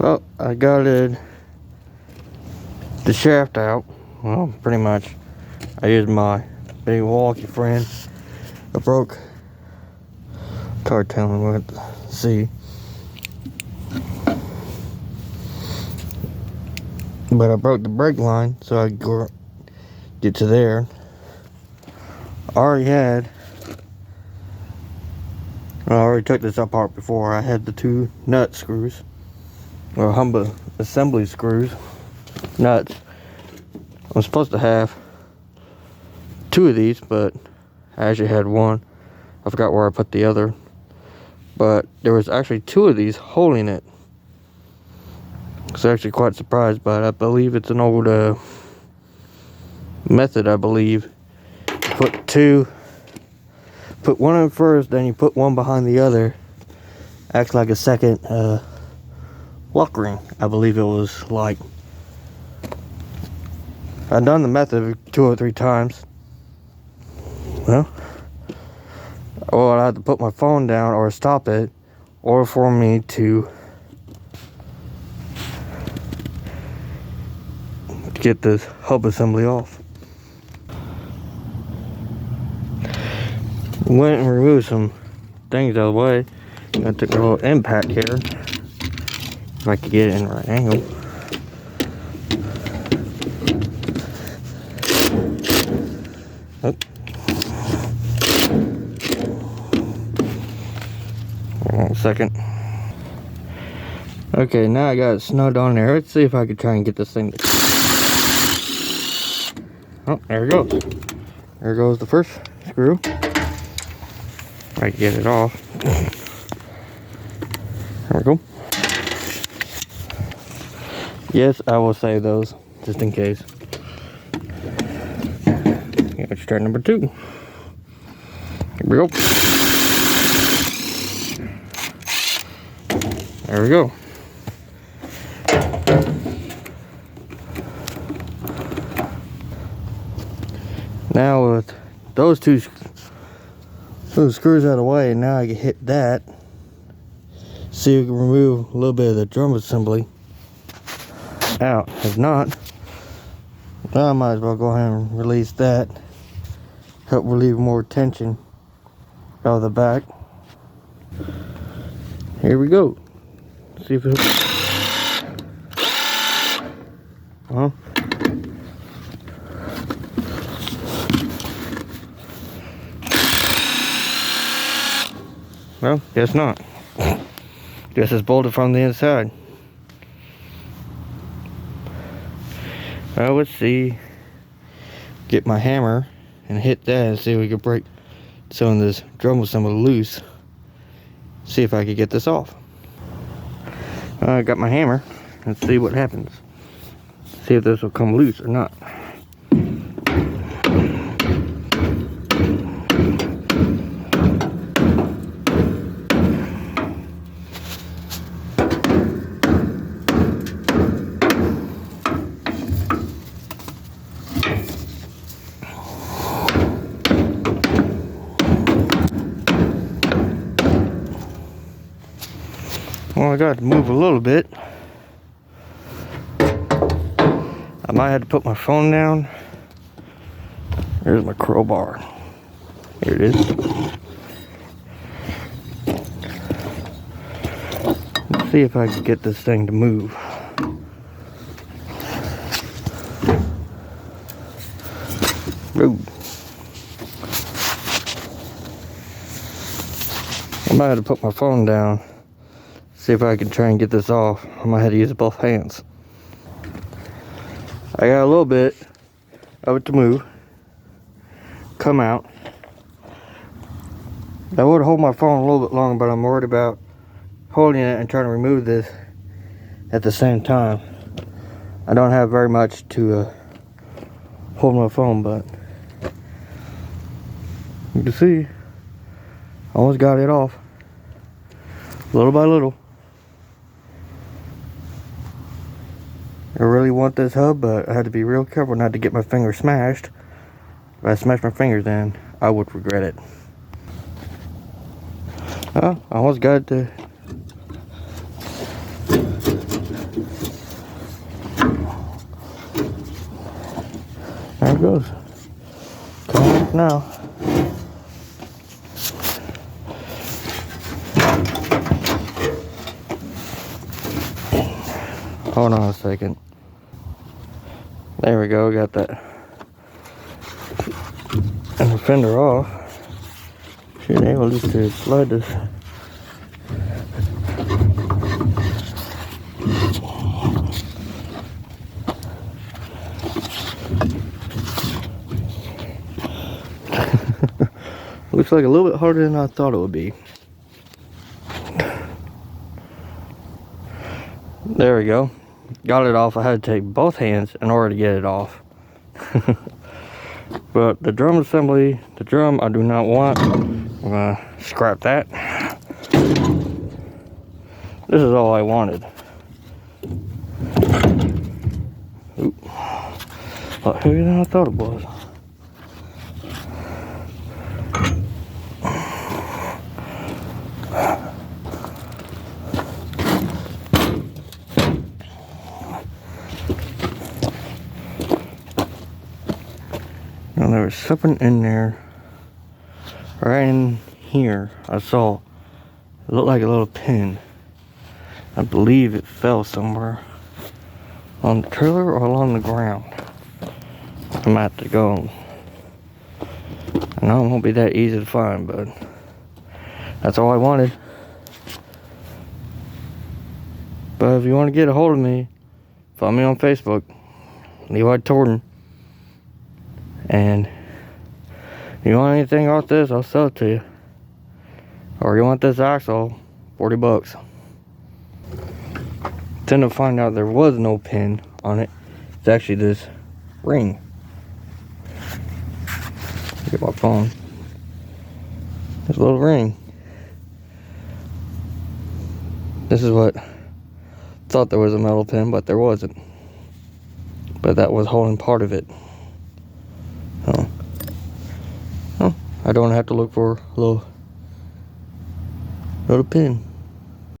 Well, I got the shaft out. Well, pretty much. I used my big walkie friend. I broke. Car telling what to see. But I broke the brake line so I could go get to there. I already took this apart before. I had the two nut screws, or humble assembly screws, nuts. I'm supposed to have two of these, but I actually had one. I forgot where I put the other, but there was actually two of these holding it. I was actually quite surprised, but I believe it's an old method. I believe you put one in first, then you put one behind the other. Acts like a second lock ring. I believe it was like. I've done the method 2 or 3 times. Well, I had to put my phone down or stop it, or for me to get this hub assembly off. Went and removed some things out of the way. I took a little impact here, if I could get it in the right angle. Oh. 1 second. Okay, now I got it snowed on there. Let's see if I could try and get this thing to... Oh, there it goes. There goes the first screw. I can get it off. There we go. Yes, I will save those just in case. Let's try number 2. Here we go. There we go. Now with those screws out of the way, now I can hit that. See if we can remove a little bit of the drum assembly out. If not, I might as well go ahead and release that. Help relieve more tension out of the back. Here we go. See if it... Well, guess not. Guess it's bolted from the inside. Well, let's see. Get my hammer and hit that and see if we can break some of this drum assembly loose. See if I can get this off. I got my hammer. Let's see what happens. See if this will come loose or not. Well, I got to move a little bit. I might have to put my phone down. There's my crowbar. Here it is. Let's see if I can get this thing to move. Ooh. I might have to put my phone down. See if I can try and get this off. I might have to use both hands. I got a little bit of it to move. Come out. I would hold my phone a little bit longer, but I'm worried about holding it and trying to remove this at the same time. I don't have very much to hold my phone, but you can see I almost got it off. Little by little. I really want this hub, but I had to be real careful not to get my finger smashed. If I smash my fingers, then I would regret it. Oh, I almost got it to it goes. Coming up now. Hold on a second. There we go, we got that and the fender off. Should be able just to slide this. Looks like a little bit harder than I thought it would be. There we go. Got it off. I had to take both hands in order to get it off. But the drum assembly, the drum I do not want. I'm gonna scrap that. This is all I wanted. Oop. A lot heavier than I thought it was. Now there was something in there, right in here. I saw it looked like a little pin. I believe it fell somewhere on the trailer or along the ground. I might have to go. I know it won't be that easy to find, but that's all I wanted. But if you want to get a hold of me, follow me on Facebook, Levi Torton. And if you want anything off this, I'll sell it to you. Or you want this axle, 40 bucks. Then to find out there was no pin on it. It's actually this ring. Get my phone. This little ring. This is what thought there was a metal pin, but there wasn't. But that was holding part of it. I don't have to look for a little pin.